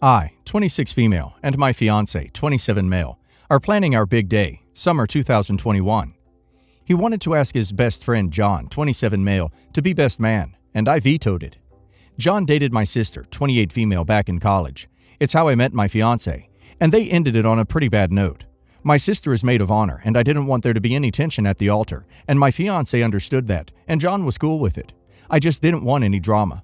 I, 26 female, and my fiance, 27 male, are planning our big day, summer 2021. He wanted to ask his best friend John, 27 male, to be best man, and I vetoed it. John dated my sister, 28 female, back in college. It's how I met my fiance, and they ended it on a pretty bad note. My sister is maid of honor, and I didn't want there to be any tension at the altar, and my fiance understood that, and John was cool with it. I just didn't want any drama.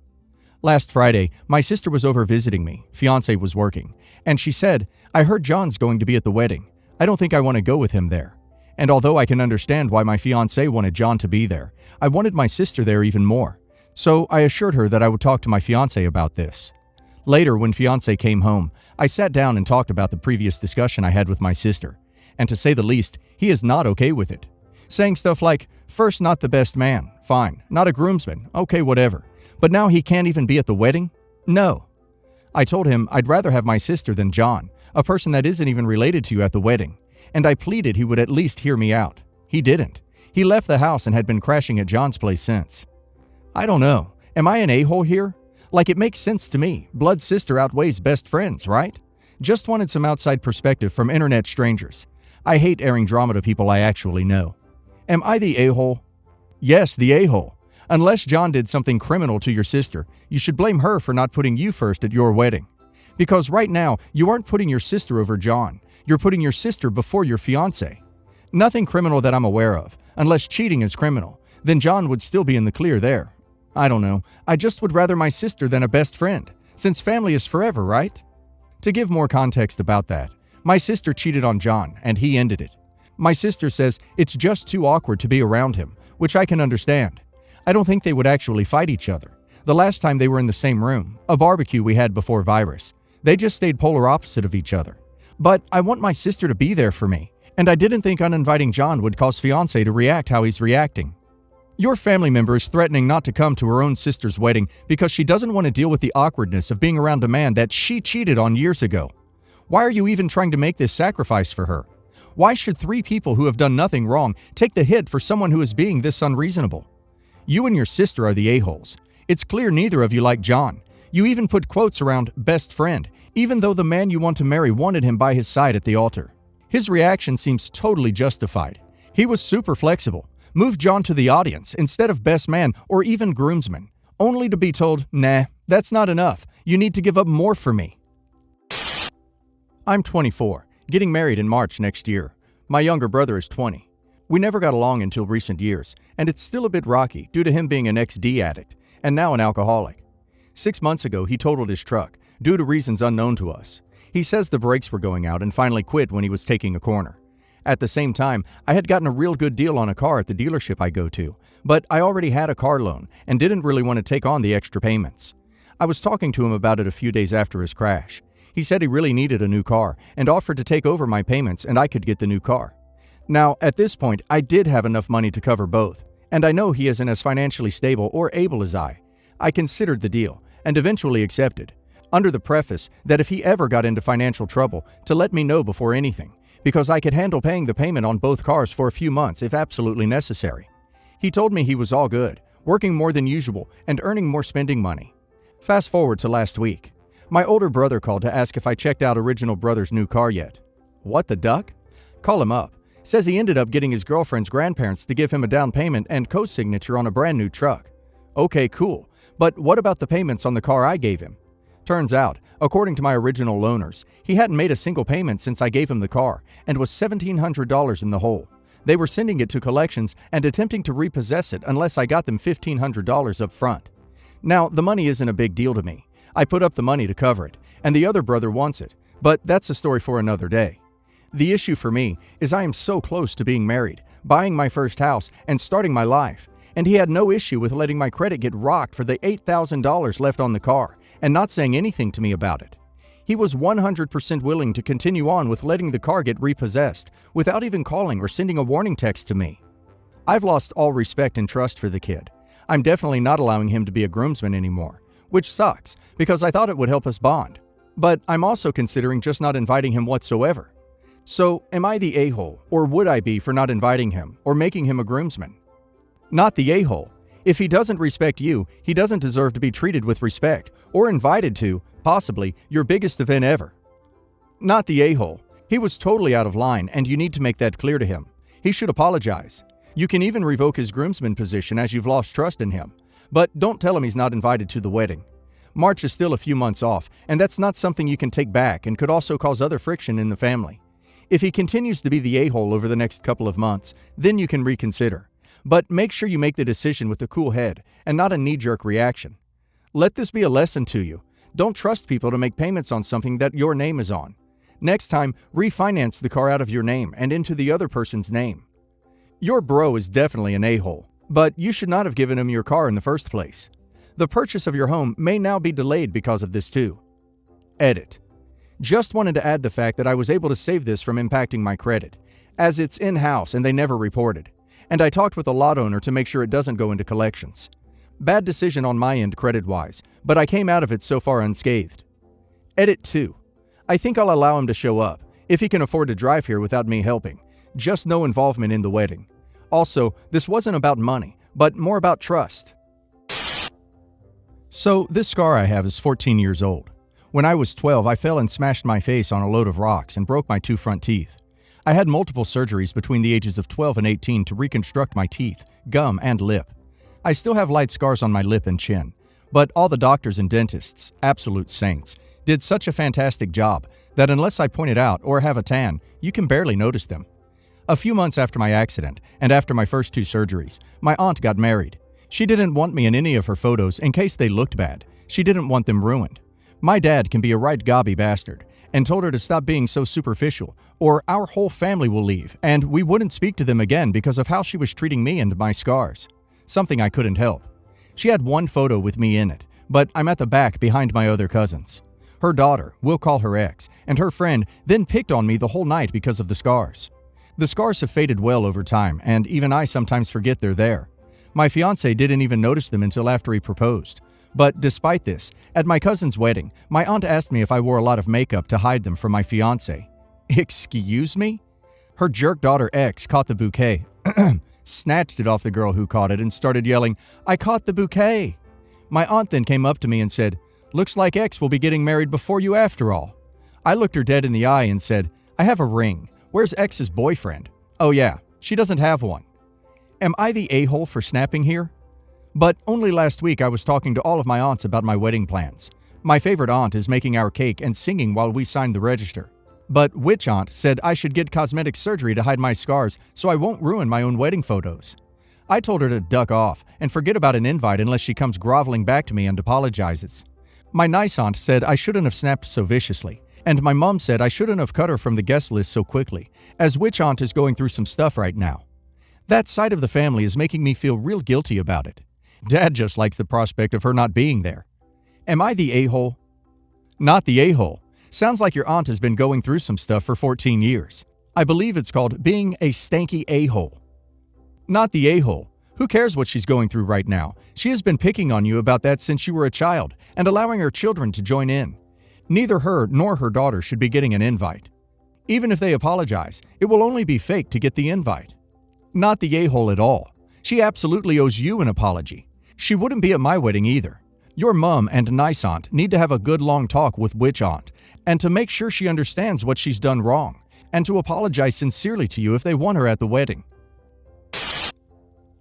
Last Friday, my sister was over visiting me, fiance was working, and she said, "I heard John's going to be at the wedding. I don't think I want to go with him there." And although I can understand why my fiance wanted John to be there, I wanted my sister there even more. So I assured her that I would talk to my fiance about this. Later, when fiance came home, I sat down and talked about the previous discussion I had with my sister. And to say the least, he is not okay with it. Saying stuff like, first not the best man, fine, not a groomsman, okay, whatever. But now he can't even be at the wedding? No. I told him I'd rather have my sister than John, a person that isn't even related to you, at the wedding. And I pleaded he would at least hear me out. He didn't. He left the house and had been crashing at John's place since. I don't know. Am I an a-hole here? Like, it makes sense to me. Blood sister outweighs best friends, right? Just wanted some outside perspective from internet strangers. I hate airing drama to people I actually know. Am I the a-hole? Yes, the a-hole. Unless John did something criminal to your sister, you should blame her for not putting you first at your wedding. Because right now, you aren't putting your sister over John. You're putting your sister before your fiancé. Nothing criminal that I'm aware of. Unless cheating is criminal, then John would still be in the clear there. I don't know. I just would rather my sister than a best friend, since family is forever, right? To give more context about that, my sister cheated on John, and he ended it. My sister says it's just too awkward to be around him, which I can understand. I don't think they would actually fight each other. The last time they were in the same room, a barbecue we had before virus, they just stayed polar opposite of each other. But I want my sister to be there for me, and I didn't think uninviting John would cause fiancé to react how he's reacting. Your family member is threatening not to come to her own sister's wedding because she doesn't want to deal with the awkwardness of being around a man that she cheated on years ago. Why are you even trying to make this sacrifice for her? Why should three people who have done nothing wrong take the hit for someone who is being this unreasonable? You and your sister are the a-holes. It's clear neither of you like John. You even put quotes around best friend, even though the man you want to marry wanted him by his side at the altar. His reaction seems totally justified. He was super flexible. Moved John to the audience instead of best man or even groomsman, only to be told, nah, that's not enough. You need to give up more for me. I'm 24, getting married in March next year. My younger brother is 20. We never got along until recent years, and it's still a bit rocky due to him being an ex-D addict and now an alcoholic. 6 months ago, he totaled his truck due to reasons unknown to us. He says the brakes were going out and finally quit when he was taking a corner. At the same time, I had gotten a real good deal on a car at the dealership I go to, but I already had a car loan and didn't really want to take on the extra payments. I was talking to him about it a few days after his crash. He said he really needed a new car and offered to take over my payments and I could get the new car. Now, at this point, I did have enough money to cover both, and I know he isn't as financially stable or able as I. I considered the deal and eventually accepted, under the preface that if he ever got into financial trouble, to let me know before anything, because I could handle paying the payment on both cars for a few months if absolutely necessary. He told me he was all good, working more than usual and earning more spending money. Fast forward to last week. My older brother called to ask if I checked out original brother's new car yet. What the duck? Call him up. Says he ended up getting his girlfriend's grandparents to give him a down payment and co-signature on a brand new truck. Okay, cool. But what about the payments on the car I gave him? Turns out, according to my original loaners, he hadn't made a single payment since I gave him the car and was $1,700 in the hole. They were sending it to collections and attempting to repossess it unless I got them $1,500 up front. Now, the money isn't a big deal to me. I put up the money to cover it, and the other brother wants it, but that's a story for another day. The issue for me is I am so close to being married, buying my first house, and starting my life, and he had no issue with letting my credit get rocked for the $8,000 left on the car and not saying anything to me about it. He was 100% willing to continue on with letting the car get repossessed without even calling or sending a warning text to me. I've lost all respect and trust for the kid. I'm definitely not allowing him to be a groomsman anymore, which sucks because I thought it would help us bond. But I'm also considering just not inviting him whatsoever. So, am I the a-hole, or would I be for not inviting him or making him a groomsman? Not the a-hole. If he doesn't respect you, he doesn't deserve to be treated with respect or invited to, possibly, your biggest event ever. Not the a-hole. He was totally out of line, and you need to make that clear to him. He should apologize. You can even revoke his groomsman position as you've lost trust in him. But don't tell him he's not invited to the wedding. March is still a few months off, and that's not something you can take back and could also cause other friction in the family. If he continues to be the a-hole over the next couple of months, then you can reconsider. But make sure you make the decision with a cool head and not a knee-jerk reaction. Let this be a lesson to you. Don't trust people to make payments on something that your name is on. Next time, refinance the car out of your name and into the other person's name. Your bro is definitely an a-hole, but you should not have given him your car in the first place. The purchase of your home may now be delayed because of this too. Edit. Just wanted to add the fact that I was able to save this from impacting my credit, as it's in-house and they never reported. And I talked with a lot owner to make sure it doesn't go into collections. Bad decision on my end credit-wise, but I came out of it so far unscathed. Edit 2. I think I'll allow him to show up, if he can afford to drive here without me helping. Just no involvement in the wedding. Also, this wasn't about money, but more about trust. So, this scar I have is 14 years old. When I was 12, I fell and smashed my face on a load of rocks and broke my 2 front teeth. I had multiple surgeries between the ages of 12 and 18 to reconstruct my teeth, gum, and lip. I still have light scars on my lip and chin, but all the doctors and dentists, absolute saints, did such a fantastic job that unless I point it out or have a tan, you can barely notice them. A few months after my accident, and after my first 2 surgeries, my aunt got married. She didn't want me in any of her photos in case they looked bad. She didn't want them ruined. My dad can be a right gobby bastard, and told her to stop being so superficial, or our whole family will leave, and we wouldn't speak to them again because of how she was treating me and my scars. Something I couldn't help. She had 1 photo with me in it, but I'm at the back behind my other cousins. Her daughter, we'll call her ex, and her friend then picked on me the whole night because of the scars. The scars have faded well over time, and even I sometimes forget they're there. My fiance didn't even notice them until after he proposed. But despite this, at my cousin's wedding, my aunt asked me if I wore a lot of makeup to hide them from my fiance. Excuse me? Her jerk daughter ex caught the bouquet, snatched it off the girl who caught it and started yelling, "I caught the bouquet!" My aunt then came up to me and said, "Looks like X will be getting married before you after all." I looked her dead in the eye and said, "I have a ring. Where's X's boyfriend?" "Oh yeah, she doesn't have one." Am I the a-hole for snapping here? But only last week I was talking to all of my aunts about my wedding plans. My favorite aunt is making our cake and singing while we signed the register. But which aunt said I should get cosmetic surgery to hide my scars so I won't ruin my own wedding photos? I told her to duck off and forget about an invite unless she comes groveling back to me and apologizes. My nice aunt said I shouldn't have snapped so viciously, and my mom said I shouldn't have cut her from the guest list so quickly, as which aunt is going through some stuff right now. That side of the family is making me feel real guilty about it. Dad just likes the prospect of her not being there. Am I the a-hole? Not the a-hole. Sounds like your aunt has been going through some stuff for 14 years. I believe it's called being a stanky a-hole. Not the a-hole. Who cares what she's going through right now? She has been picking on you about that since you were a child and allowing her children to join in. Neither her nor her daughter should be getting an invite. Even if they apologize, it will only be fake to get the invite. Not the a-hole at all. She absolutely owes you an apology. She wouldn't be at my wedding either. Your mom and nice aunt need to have a good long talk with witch aunt, and to make sure she understands what she's done wrong, and to apologize sincerely to you if they want her at the wedding.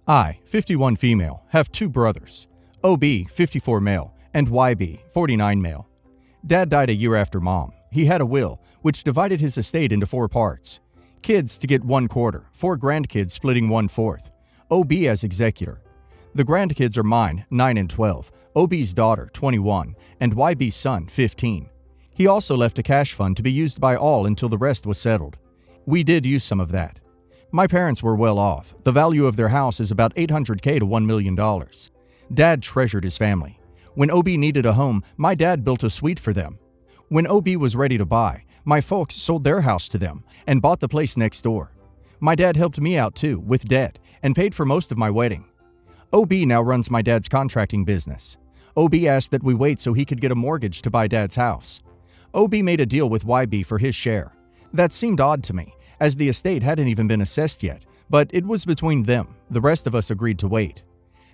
I, 51 female, have 2 brothers. OB, 54 male, and YB, 49 male. Dad died a year after mom. He had a will, which divided his estate into 4 parts. Kids to get 1/4, 4 grandkids splitting 1/4. OB as executor. The grandkids are mine, 9 and 12, OB's daughter, 21, and YB's son, 15. He also left a cash fund to be used by all until the rest was settled. We did use some of that. My parents were well off. The value of their house is about $800K to $1 million. Dad treasured his family. When OB needed a home, my dad built a suite for them. When OB was ready to buy, my folks sold their house to them and bought the place next door. My dad helped me out too, with debt, and paid for most of my wedding. OB now runs my dad's contracting business. OB asked that we wait so he could get a mortgage to buy Dad's house. OB made a deal with YB for his share. That seemed odd to me, as the estate hadn't even been assessed yet, but it was between them. The rest of us agreed to wait.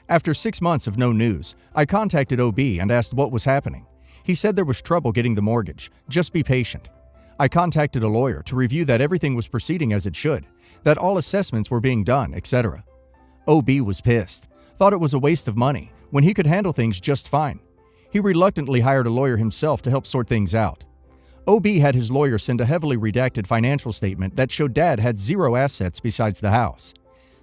After 6 months of no news, I contacted OB and asked what was happening. He said there was trouble getting the mortgage. Just be patient. I contacted a lawyer to review that everything was proceeding as it should, that all assessments were being done, etc. OB was pissed, thought it was a waste of money, when he could handle things just fine. He reluctantly hired a lawyer himself to help sort things out. OB had his lawyer send a heavily redacted financial statement that showed Dad had 0 assets besides the house.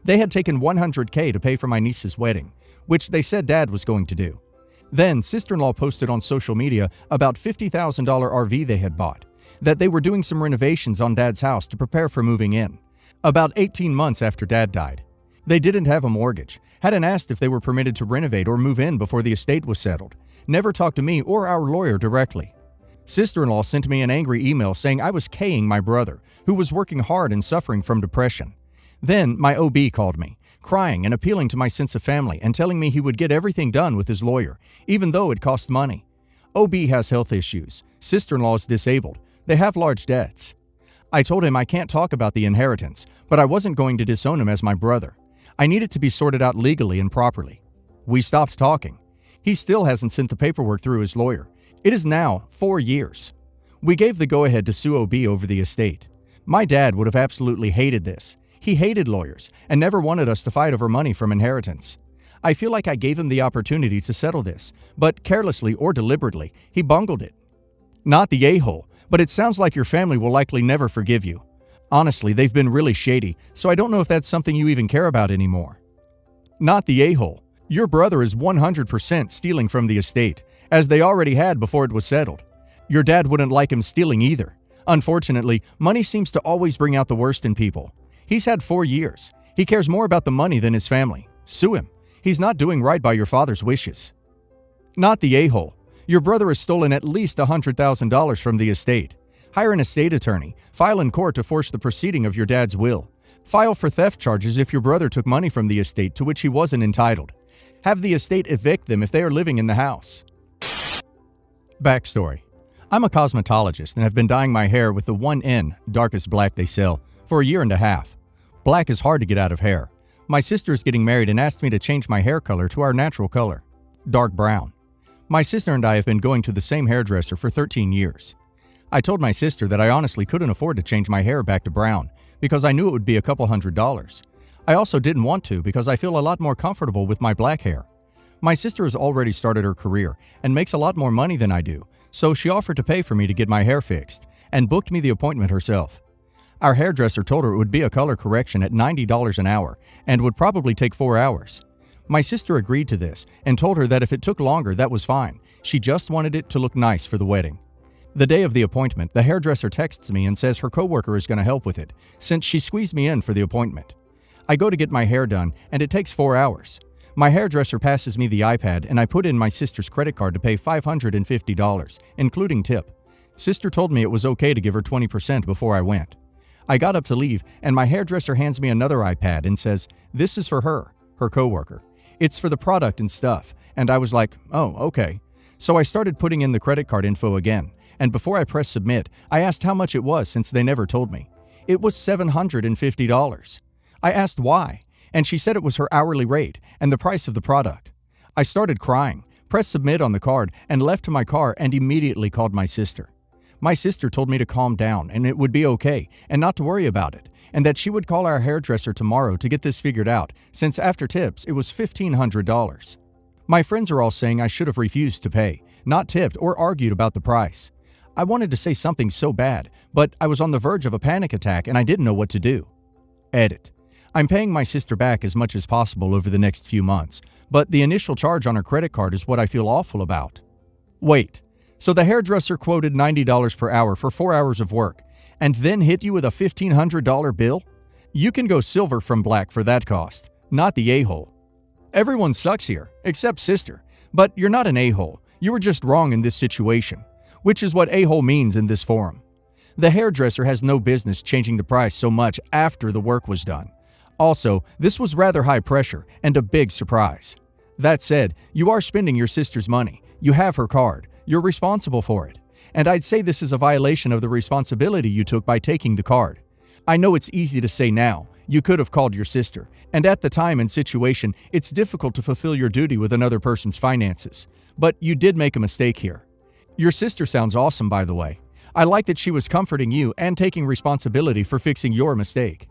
They had taken $100K to pay for my niece's wedding, which they said Dad was going to do. Then, sister-in-law posted on social media about $50,000 RV they had bought, that they were doing some renovations on Dad's house to prepare for moving in. About 18 months after Dad died. They didn't have a mortgage, hadn't asked if they were permitted to renovate or move in before the estate was settled, never talked to me or our lawyer directly. Sister-in-law sent me an angry email saying I was K-ing my brother, who was working hard and suffering from depression. Then my OB called me, crying and appealing to my sense of family and telling me he would get everything done with his lawyer, even though it cost money. OB has health issues. Sister-in-law is disabled. They have large debts. I told him I can't talk about the inheritance, but I wasn't going to disown him as my brother. I need it to be sorted out legally and properly. We stopped talking. He still hasn't sent the paperwork through his lawyer. It is now 4 years. We gave the go-ahead to sue OB over the estate. My dad would have absolutely hated this. He hated lawyers and never wanted us to fight over money from inheritance. I feel like I gave him the opportunity to settle this, but carelessly or deliberately, he bungled it. Not the a-hole, but it sounds like your family will likely never forgive you. Honestly, they've been really shady, so I don't know if that's something you even care about anymore. Not the a-hole. Your brother is 100% stealing from the estate, as they already had before it was settled. Your dad wouldn't like him stealing either. Unfortunately, money seems to always bring out the worst in people. He's had 4 years. He cares more about the money than his family. Sue him. He's not doing right by your father's wishes. Not the a-hole. Your brother has stolen at least $100,000 from the estate. Hire an estate attorney. File in court to force the proceeding of your dad's will. File for theft charges if your brother took money from the estate to which he wasn't entitled. Have the estate evict them if they are living in the house. Backstory. I'm a cosmetologist and have been dyeing my hair with the 1N, darkest black they sell, for a year and a half. Black is hard to get out of hair. My sister is getting married and asked me to change my hair color to our natural color, dark brown. My sister and I have been going to the same hairdresser for 13 years. I told my sister that I honestly couldn't afford to change my hair back to brown because I knew it would be a couple $100. I also didn't want to because I feel a lot more comfortable with my black hair. My sister has already started her career and makes a lot more money than I do, so she offered to pay for me to get my hair fixed and booked me the appointment herself. Our hairdresser told her it would be a color correction at $90 an hour and would probably take 4 hours. My sister agreed to this and told her that if it took longer, that was fine. She just wanted it to look nice for the wedding. The day of the appointment, the hairdresser texts me and says her coworker is going to help with it, since she squeezed me in for the appointment. I go to get my hair done, and it takes 4 hours. My hairdresser passes me the iPad, and I put in my sister's credit card to pay $550, including tip. Sister told me it was okay to give her 20% before I went. I got up to leave, and my hairdresser hands me another iPad and says, "This is for her coworker. It's for the product and stuff." And I was like, "Oh, okay." So I started putting in the credit card info again, and before I pressed submit, I asked how much it was since they never told me. It was $750. I asked why, and she said it was her hourly rate and the price of the product. I started crying, pressed submit on the card, and left to my car and immediately called my sister. My sister told me to calm down and it would be okay and not to worry about it, and that she would call our hairdresser tomorrow to get this figured out, since after tips it was $1,500. My friends are all saying I should have refused to pay, not tipped or argued about the price. I wanted to say something so bad, but I was on the verge of a panic attack and I didn't know what to do. Edit. I'm paying my sister back as much as possible over the next few months, but the initial charge on her credit card is what I feel awful about. Wait, so the hairdresser quoted $90 per hour for 4 hours of work, and then hit you with a $1,500 bill? You can go silver from black for that cost, not the a-hole. Everyone sucks here, except sister, but you're not an a-hole. You were just wrong in this situation, which is what a-hole means in this forum. The hairdresser has no business changing the price so much after the work was done. Also, this was rather high pressure and a big surprise. That said, you are spending your sister's money. You have her card. You're responsible for it. And I'd say this is a violation of the responsibility you took by taking the card. I know it's easy to say now. You could have called your sister, and at the time and situation, it's difficult to fulfill your duty with another person's finances. But you did make a mistake here. Your sister sounds awesome, by the way. I like that she was comforting you and taking responsibility for fixing your mistake.